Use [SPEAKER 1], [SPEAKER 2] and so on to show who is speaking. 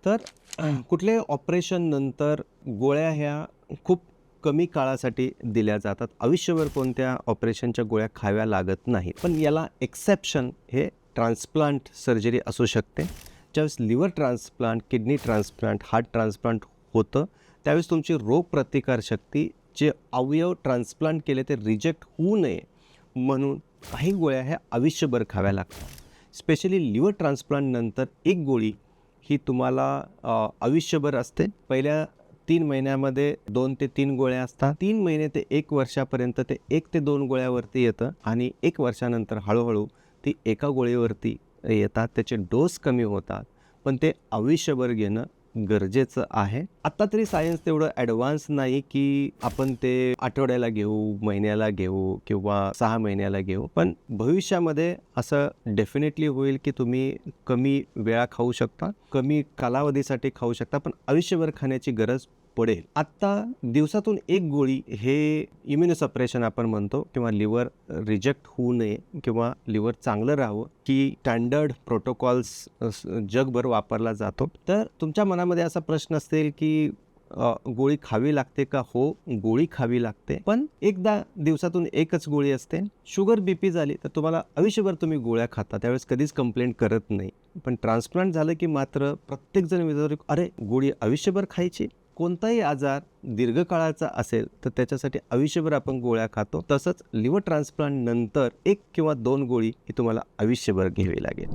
[SPEAKER 1] तर कुठल्याही ऑपरेशन नंतर गोळ्या ह्या खूप कमी काळासाठी दिल्या जातात. आयुष्यभर कोणत्या ऑपरेशनच्या गोळ्या खाव्या लागत नाहीत. पण याला एक्सेप्शन हे ट्रान्सप्लांट सर्जरी असू शकते. ज्यावेळेस liver transplant, kidney transplant, heart transplant होतं त्यावेळेस तुमची रोगप्रतिकारशक्ती जे अवयव ट्रान्सप्लांट केले ते रिजेक्ट होऊ नये म्हणून काही गोळ्या ह्या आयुष्यभर खाव्या लागतात. स्पेशली लिव्हर ट्रान्सप्लांटनंतर एक गोळी ही तुम्हाला आयुष्यभर असते. पहिल्या 3 महिन्यामध्ये 2 ते 3 गोळ्या असतात. 3 महिने ते 1 वर्षापर्यंत ते 1 ते 2 गोळ्यावरती येतं आणि 1 वर्षानंतर हळूहळू ती एका गोळीवरती येतात. त्याचे डोस कमी होतात, पण ते आयुष्यभर घेणं गरजेचं आहे. आत्ता तरी सायन्स तेवढं ॲडव्हान्स नाही की आपण ते आठवड्याला घेऊ, महिन्याला घेऊ किंवा 6 महिन्याला घेऊ. पण भविष्यामध्ये असं डेफिनेटली होईल की तुम्ही कमी वेळा खाऊ शकता, कमी कालावधीसाठी खाऊ शकता, पण आयुष्यभर खाण्याची गरज पडेल. आत्ता दिवसातून एक गोळी हे इम्युनोसप्रेशन आपण म्हणतो किंवा लिव्हर रिजेक्ट होऊ नये किंवा लिव्हर चांगलं राहावं की स्टँडर्ड प्रोटोकॉल्स जगभर वापरला जातो. तर तुमच्या मनामध्ये असा प्रश्न असेल की गोळी खावी लागते का? हो, गोळी खावी लागते, पण एकदा दिवसातून एकच गोळी असते. शुगर बीपी झाली तर तुम्हाला आयुष्यभर तुम्ही गोळ्या खाता, त्यावेळेस कधीच कंप्लेंट करत नाही. पण ट्रान्सप्लांट झालं की मात्र प्रत्येकजण विचारतो, अरे गोळी आयुष्यभर खायची? कोणताही आजार दीर्घकाळाचा असेल तर त्याच्यासाठी आयुष्यभर आपण गोळ्या खातो. तसंच लिव्हर ट्रान्सप्लांट नंतर 1 किंवा 2 गोळी ही तुम्हाला आयुष्यभर घ्यावी लागेल.